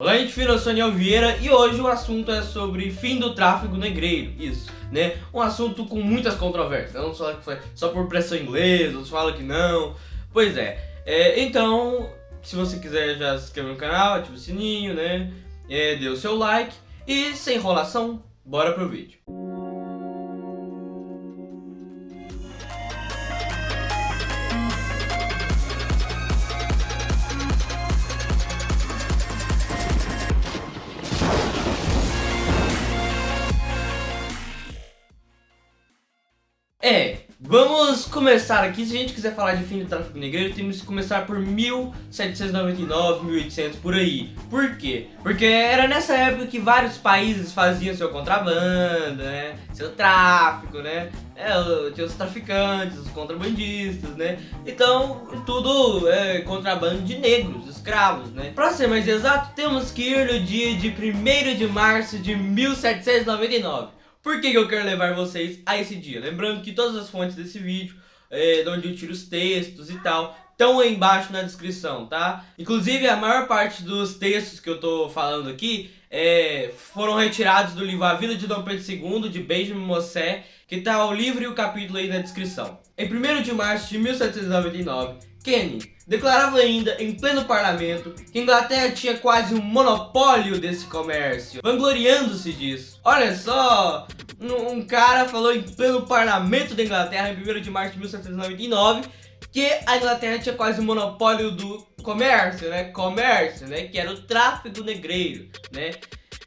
Olá, gente fina, eu sou Daniel Vieira e hoje o assunto é sobre fim do tráfico negreiro, isso, né? Um assunto com muitas controvérsias, não só que foi só por pressão inglesa, outros falam que não. Pois é, então, se você quiser já se inscrever no canal, ativa o sininho, né? Dê o seu like e sem enrolação, bora pro vídeo. Vamos começar aqui. Se a gente quiser falar de fim do tráfico negreiro, temos que começar por 1799, 1800, por aí. Por quê? Porque era nessa época que vários países faziam seu contrabando, né? Seu tráfico, né? Tinha os traficantes, os contrabandistas, né? Então, tudo é contrabando de negros, escravos, né? Pra ser mais exato, temos que ir no dia de 1º de março de 1799. Por que eu quero levar vocês a esse dia? Lembrando que todas as fontes desse vídeo, de onde eu tiro os textos e tal, estão aí embaixo na descrição, tá? Inclusive, a maior parte dos textos que eu tô falando aqui foram retirados do livro A Vida de Dom Pedro II, de Benjamin Mossé, que tá o livro e o capítulo aí na descrição. Em 1º de março de 1799, Canning declarava ainda em pleno parlamento que a Inglaterra tinha quase um monopólio desse comércio, vangloriando-se disso. Olha só, um cara falou em pleno parlamento da Inglaterra em 1º de março de 1799 que a Inglaterra tinha quase um monopólio do comércio, né? Que era o tráfico negreiro, né?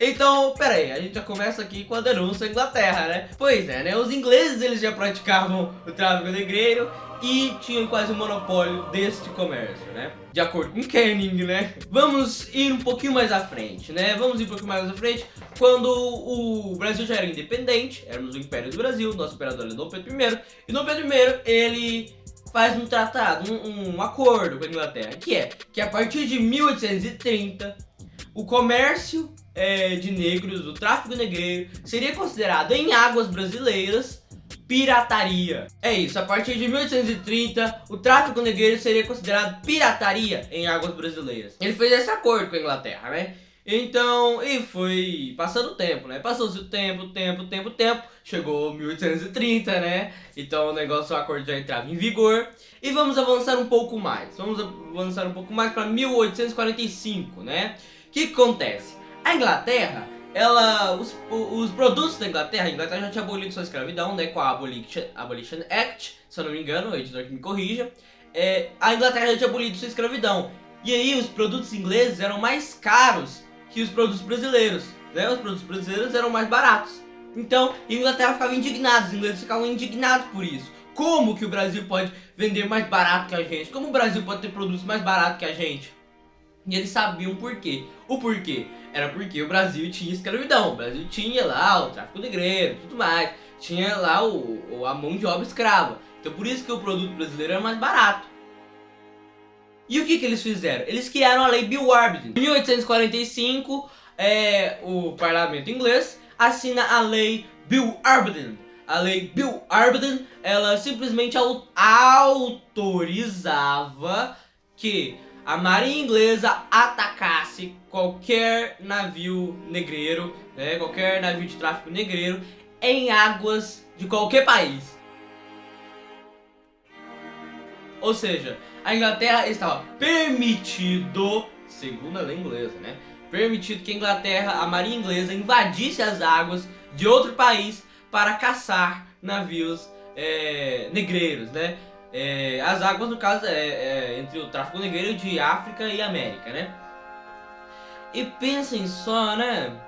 Então, pera aí, a gente já começa aqui com a denúncia à Inglaterra, né? Pois é, né? Os ingleses, eles já praticavam o tráfico negreiro e tinham quase o monopólio deste comércio, né? De acordo com Canning, né? Vamos ir um pouquinho mais à frente, né? Quando o Brasil já era independente, éramos o Império do Brasil, nosso imperador é Dom Pedro I, e Dom Pedro I, ele faz um tratado, um acordo com a Inglaterra, que a partir de 1830, o comércio de negros, o tráfico negreiro, seria considerado em águas brasileiras pirataria. É isso, a partir de 1830, o tráfico negreiro seria considerado pirataria em águas brasileiras. Ele fez esse acordo com a Inglaterra, né? Então, e foi passando o tempo, né? Passou-se o tempo, chegou 1830, né? Então o negócio, o acordo já entrava em vigor. E vamos avançar um pouco mais. Para 1845, né? O que acontece? A Inglaterra, os produtos da Inglaterra, a Inglaterra já tinha abolido sua escravidão, né? Com a Abolition Act, se eu não me engano, o editor que me corrija. A Inglaterra já tinha abolido sua escravidão. E aí os produtos ingleses eram mais caros que os produtos brasileiros, né? Os produtos brasileiros eram mais baratos. Então, a Inglaterra ficava indignada, os ingleses ficavam indignados por isso. Como que o Brasil pode vender mais barato que a gente? Como o Brasil pode ter produtos mais baratos que a gente? E eles sabiam por quê. O porquê? Era porque o Brasil tinha escravidão, o Brasil tinha lá o tráfico negreiro e tudo mais. Tinha lá a mão de obra escrava. Então por isso que o produto brasileiro era mais barato. E o que eles fizeram? Eles criaram a Lei Bill-Arbitton. Em 1845, o parlamento inglês assina a Lei Bill-Arbitton. A Lei Bill-Arbitton, ela simplesmente autorizava que a marinha inglesa atacasse qualquer navio negreiro, né, qualquer navio de tráfico negreiro em águas de qualquer país. Ou seja, a Inglaterra estava permitido, segundo a lei inglesa, né? Permitido que a marinha inglesa invadisse as águas de outro país para caçar navios negreiros, né? As águas, no caso, entre o tráfico negreiro de África e América, né? E pensem só, né?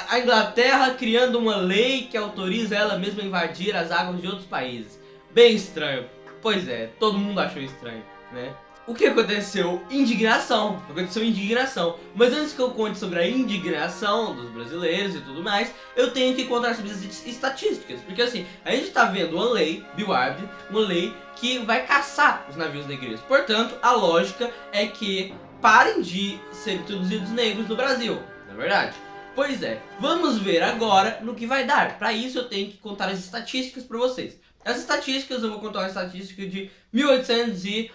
A Inglaterra criando uma lei que autoriza ela mesma a invadir as águas de outros países. Bem estranho. Pois é, todo mundo achou estranho, né? O que aconteceu? Indignação. Mas antes que eu conte sobre a indignação dos brasileiros e tudo mais, eu tenho que contar sobre as estatísticas. Porque assim, a gente tá vendo uma lei, Bill-Arbitton, uma lei que vai caçar os navios negreiros. Portanto, a lógica é que parem de ser introduzidos negros no Brasil, não é verdade? Pois é, vamos ver agora no que vai dar. Para isso eu tenho que contar as estatísticas para vocês. As estatísticas, eu vou contar uma estatística de 1800 e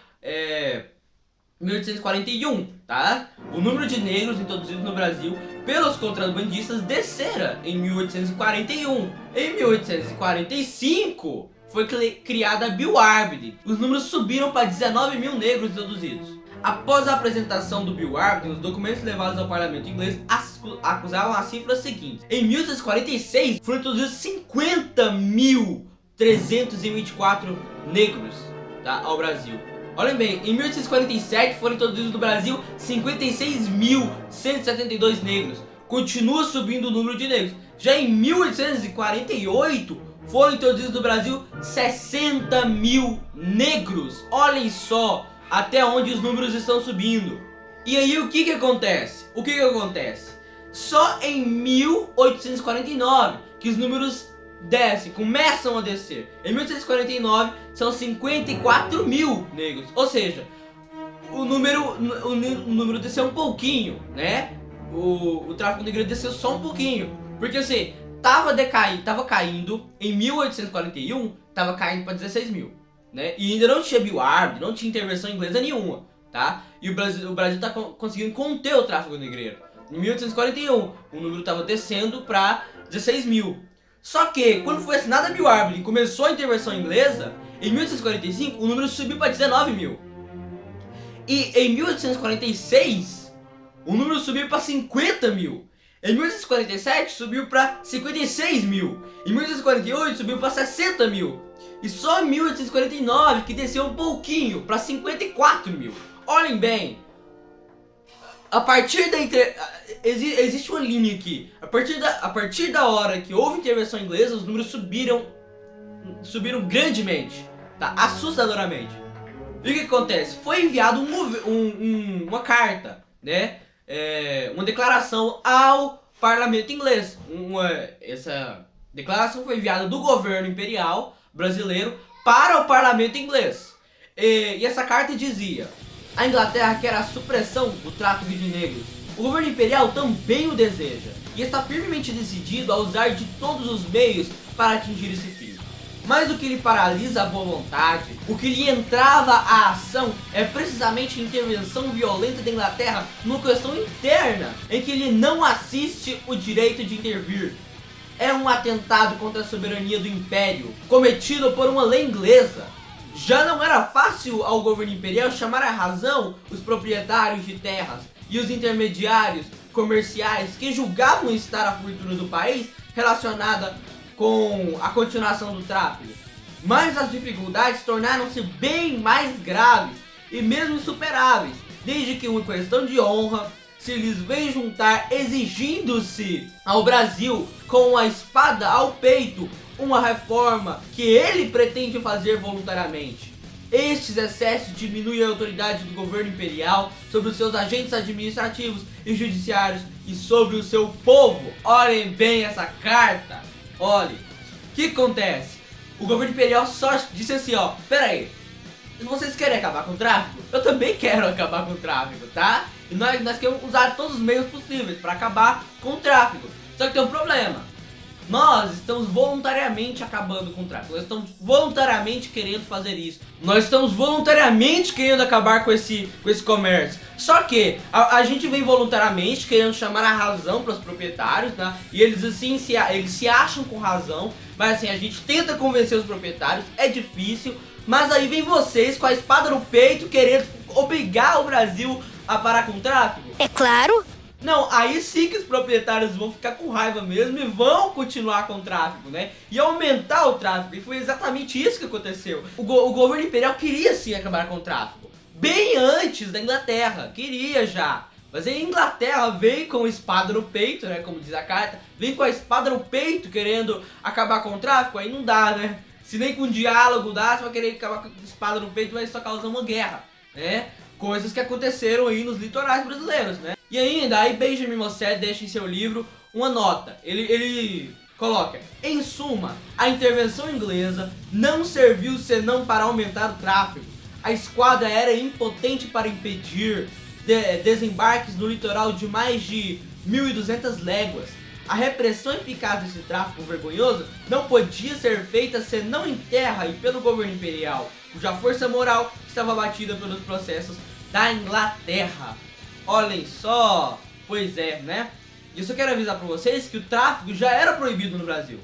1841, tá? O número de negros introduzidos no Brasil pelos contrabandistas descera em 1841. Em 1845 foi criada a Bill Arbide. Os números subiram para 19 mil negros introduzidos. Após a apresentação do Bill Arbide, os documentos levados ao parlamento inglês acusavam a cifra seguinte: em 1846 foram introduzidos 50.324 negros, tá, ao Brasil. Olhem bem, em 1847 foram introduzidos no Brasil 56.172 negros. Continua subindo o número de negros. Já em 1848 foram introduzidos no Brasil 60 mil negros. Olhem só até onde os números estão subindo. E aí o que acontece? Só em 1849 que os números descem, começam a descer. Em 1849 são 54 mil negros. Ou seja, o número desceu um pouquinho, né? O tráfico negro desceu só um pouquinho. Porque assim, tava caindo em 1841, tava caindo para 16 mil. Né? E ainda não tinha Bill Arbide, não tinha intervenção inglesa nenhuma, tá? E o Brasil tá conseguindo conter o tráfico negreiro. Em 1841, o número estava descendo para 16 mil. Só que, quando foi assinada a Bill Arbide e começou a intervenção inglesa, em 1845, o número subiu para 19 mil. E em 1846, o número subiu para 50 mil. Em 1847, subiu para 56 mil. Em 1848, subiu para 60 mil. E só em 1849 que desceu um pouquinho para 54 mil. Olhem bem, a partir existe uma linha aqui. A partir da hora que houve intervenção inglesa, os números subiram grandemente, tá? Assustadoramente. E o que acontece? Foi enviado uma carta, né? Uma declaração ao parlamento inglês. Essa declaração foi enviada do governo imperial brasileiro para o parlamento inglês. E essa carta dizia: a Inglaterra quer a supressão do tráfico de negros. O governo imperial também o deseja e está firmemente decidido a usar de todos os meios para atingir esse fim. Mas o que lhe paralisa a boa vontade, o que lhe entrava a ação, é precisamente a intervenção violenta da Inglaterra numa questão interna, em que ele não assiste o direito de intervir. É um atentado contra a soberania do Império, cometido por uma lei inglesa. Já não era fácil ao governo imperial chamar à razão os proprietários de terras e os intermediários comerciais que julgavam estar a fortuna do país relacionada com a continuação do tráfico. Mas as dificuldades tornaram-se bem mais graves e mesmo insuperáveis, desde que uma questão de honra se lhes veio juntar, exigindo-se ao Brasil com a espada ao peito uma reforma que ele pretende fazer voluntariamente. Estes excessos diminuem a autoridade do governo imperial sobre os seus agentes administrativos e judiciários e sobre o seu povo. Olhem bem essa carta. Olhem, o que acontece? O governo imperial só disse assim, ó, pera aí, vocês querem acabar com o tráfico? Eu também quero acabar com o tráfico, tá? E nós queremos usar todos os meios possíveis para acabar com o tráfico. Só que tem um problema. Nós estamos voluntariamente acabando com o tráfico. Nós estamos voluntariamente querendo fazer isso. Nós estamos voluntariamente querendo acabar com esse comércio. Só que a gente vem voluntariamente querendo chamar a razão para os proprietários, tá? E eles assim eles se acham com razão. Mas assim, a gente tenta convencer os proprietários. É difícil. Mas aí vem vocês com a espada no peito querendo obrigar o Brasil a parar com o tráfico. É claro. Não, aí sim que os proprietários vão ficar com raiva mesmo e vão continuar com o tráfico, né? E aumentar o tráfico. E foi exatamente isso que aconteceu. O governo imperial queria sim acabar com o tráfico. Bem antes da Inglaterra. Queria já. Mas a Inglaterra veio com a espada no peito, né? Como diz a carta. Vem com a espada no peito querendo acabar com o tráfico. Aí não dá, né? Se nem com diálogo dá, você vai querer acabar com a espada no peito, vai só causar uma guerra, né? Coisas que aconteceram aí nos litorais brasileiros, né? E ainda, aí Benjamin Mossad deixa em seu livro uma nota. Ele coloca: em suma, a intervenção inglesa não serviu senão para aumentar o tráfego. A esquadra era impotente para impedir desembarques no litoral de mais de 1.200 léguas. A repressão eficaz desse tráfico vergonhoso não podia ser feita senão em terra e pelo governo imperial, cuja força moral estava abatida pelos processos da Inglaterra. Olhem só, pois é, né? E eu só quero avisar pra vocês que o tráfico já era proibido no Brasil.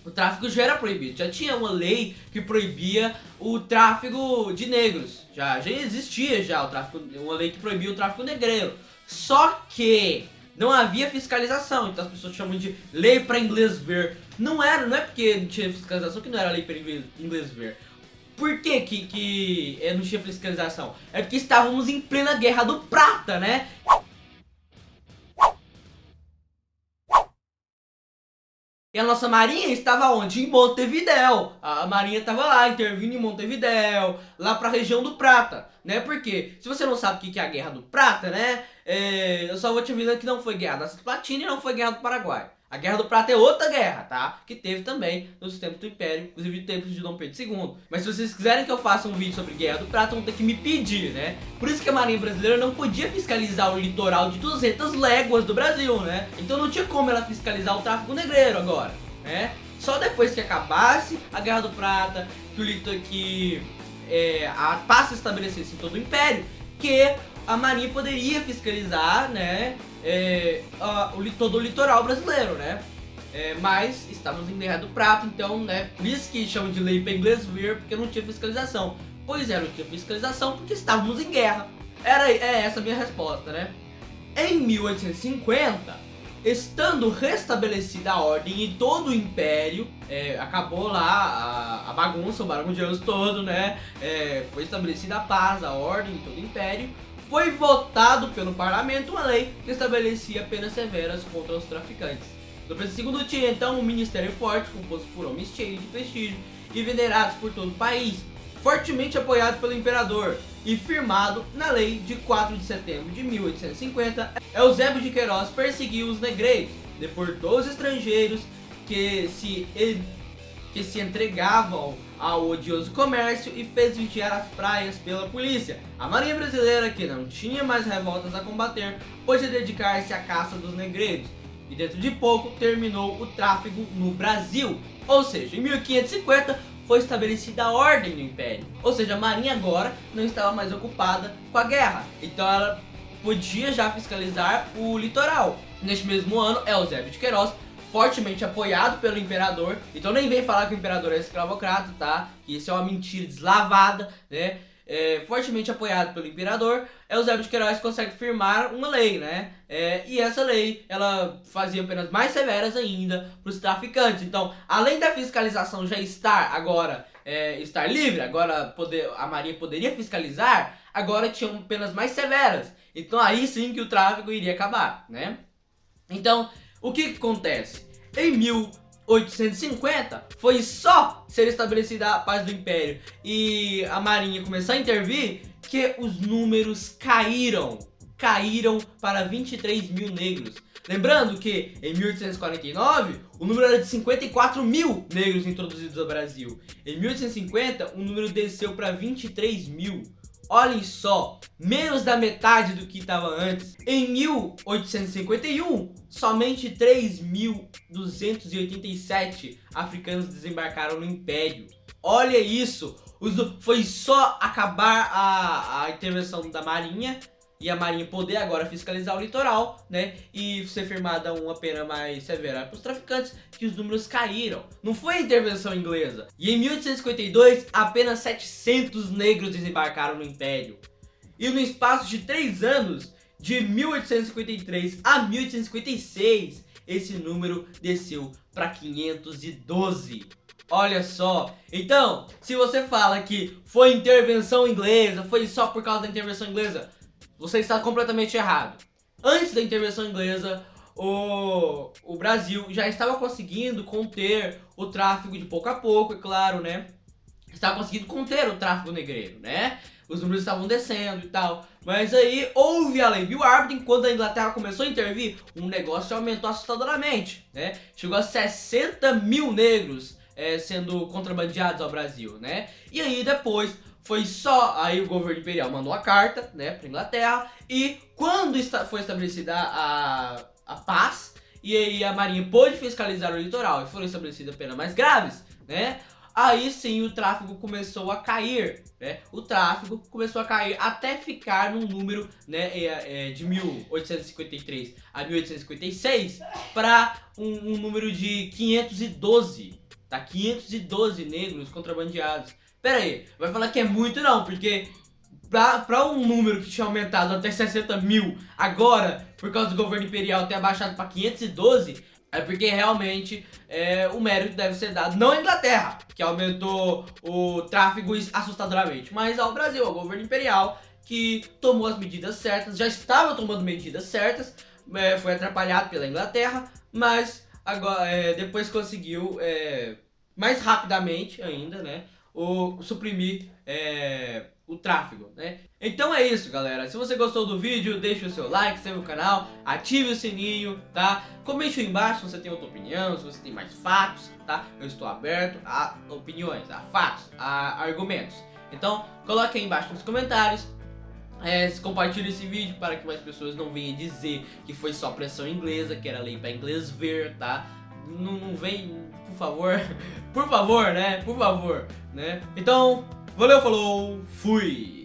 O tráfico já era proibido, já tinha uma lei que proibia o tráfico de negros. Já existia já o tráfico, uma lei que proibia o tráfico negreiro. Só que não havia fiscalização, então as pessoas chamam de lei para inglês ver. Não é porque não tinha fiscalização que não era lei para inglês ver. Por que não tinha fiscalização? É porque estávamos em plena Guerra do Prata, né? E a nossa marinha estava onde? Em Montevidéu. A marinha estava lá, intervindo em Montevidéu, lá pra região do Prata, né? Porque, se você não sabe o que é a Guerra do Prata, né? Eu só vou te avisando que não foi Guerra da Cisplatina e não foi Guerra do Paraguai. A Guerra do Prata é outra guerra, tá? Que teve também nos tempos do Império, inclusive nos tempos de Dom Pedro II. Mas se vocês quiserem que eu faça um vídeo sobre Guerra do Prata, vão ter que me pedir, né? Por isso que a Marinha Brasileira não podia fiscalizar o litoral de 200 léguas do Brasil, né? Então não tinha como ela fiscalizar o tráfico negreiro agora, né? Só depois que acabasse a Guerra do Prata, que a paz se estabelecesse em todo o Império, que a Marinha poderia fiscalizar, né? Todo o litoral brasileiro, né? Mas estávamos em Guerra do Prata, então, né? Por isso que chamam de lei para inglês ver, porque não tinha fiscalização. Pois é, não tinha fiscalização porque estávamos em guerra. É essa a minha resposta, né? Em 1850, estando restabelecida a ordem em todo o Império, acabou lá a bagunça, o barulho de anos todo, né? Foi estabelecida a paz, a ordem em todo o Império. Foi votado pelo parlamento uma lei que estabelecia penas severas contra os traficantes. Dom Pedro II tinha então um ministério forte, composto por homens cheios de prestígio e venerados por todo o país, fortemente apoiado pelo imperador e firmado na lei de 4 de setembro de 1850, Eusébio de Queiroz perseguiu os negreiros, deportou os estrangeiros que se entregavam ao odioso comércio e fez vigiar as praias pela polícia. A Marinha Brasileira, que não tinha mais revoltas a combater, pôde dedicar-se à caça dos negreiros e dentro de pouco terminou o tráfico no Brasil. Ou seja, em 1550 foi estabelecida a ordem no Império. Ou seja, a Marinha agora não estava mais ocupada com a guerra, então ela podia já fiscalizar o litoral. Neste mesmo ano, Eusébio de Queiroz, fortemente apoiado pelo imperador, então nem vem falar que o imperador é escravocrata, tá? Que isso é uma mentira deslavada, né? Fortemente apoiado pelo imperador, Eusébio de Queiroz consegue firmar uma lei, né? E essa lei, ela fazia penas mais severas ainda para os traficantes. Então, além da fiscalização já estar agora, estar livre, agora a Marinha poderia fiscalizar, agora tinham penas mais severas. Então aí sim que o tráfico iria acabar, né? Então, o que acontece? Em 1850 foi só ser estabelecida a paz do Império e a Marinha começar a intervir que os números caíram para 23 mil negros. Lembrando que em 1849 o número era de 54 mil negros introduzidos ao Brasil. Em 1850 o número desceu para 23 mil. Olhem só, menos da metade do que estava antes. Em 1851, somente 3.287 africanos desembarcaram no Império. Olha isso, foi só acabar a intervenção da Marinha e a Marinha poder agora fiscalizar o litoral, né, e ser firmada uma pena mais severa para os traficantes, que os números caíram. Não foi a intervenção inglesa. E em 1852, apenas 700 negros desembarcaram no Império. E no espaço de 3 anos, de 1853 a 1856, esse número desceu para 512. Olha só, então, se você fala que foi intervenção inglesa, foi só por causa da intervenção inglesa, você está completamente errado. Antes da intervenção inglesa, o Brasil já estava conseguindo conter o tráfico de pouco a pouco, é claro, né? Estava conseguindo conter o tráfico negreiro, né? Os números estavam descendo e tal. Mas aí houve a lei Bill-Arbitton, quando a Inglaterra começou a intervir, o negócio aumentou assustadoramente, né? Chegou a 60 mil negros sendo contrabandeados ao Brasil, né? E aí depois foi só, aí o governo imperial mandou a carta, né, pra Inglaterra, e quando foi estabelecida a paz, e aí a Marinha pôde fiscalizar o litoral e foram estabelecidas penas mais graves, né, aí sim o tráfego começou a cair, né? O tráfego começou a cair até ficar num número, né, de 1853 a 1856 para um número de 512, tá? 512 negros contrabandeados. Pera aí, vai falar que é muito não, porque pra um número que tinha aumentado até 60 mil agora, por causa do governo imperial ter abaixado pra 512, é porque realmente o mérito deve ser dado não à Inglaterra, que aumentou o tráfego assustadoramente, mas ao Brasil, ao governo imperial, que tomou as medidas certas, já estava tomando medidas certas, foi atrapalhado pela Inglaterra, mas agora, depois conseguiu, mais rapidamente ainda, né, suprimir o tráfego, né? Então é isso, galera. Se você gostou do vídeo, deixe o seu like, se inscreva no canal, ative o sininho, tá? Comente aí embaixo se você tem outra opinião, se você tem mais fatos, tá? Eu estou aberto a opiniões, a fatos, a argumentos. Então, coloque aí embaixo nos comentários. Compartilhe esse vídeo para que mais pessoas não venham dizer que foi só pressão inglesa, que era lei para inglês ver, tá? Não vem, por favor, por favor, né? Por favor, né? Então, valeu, falou, fui!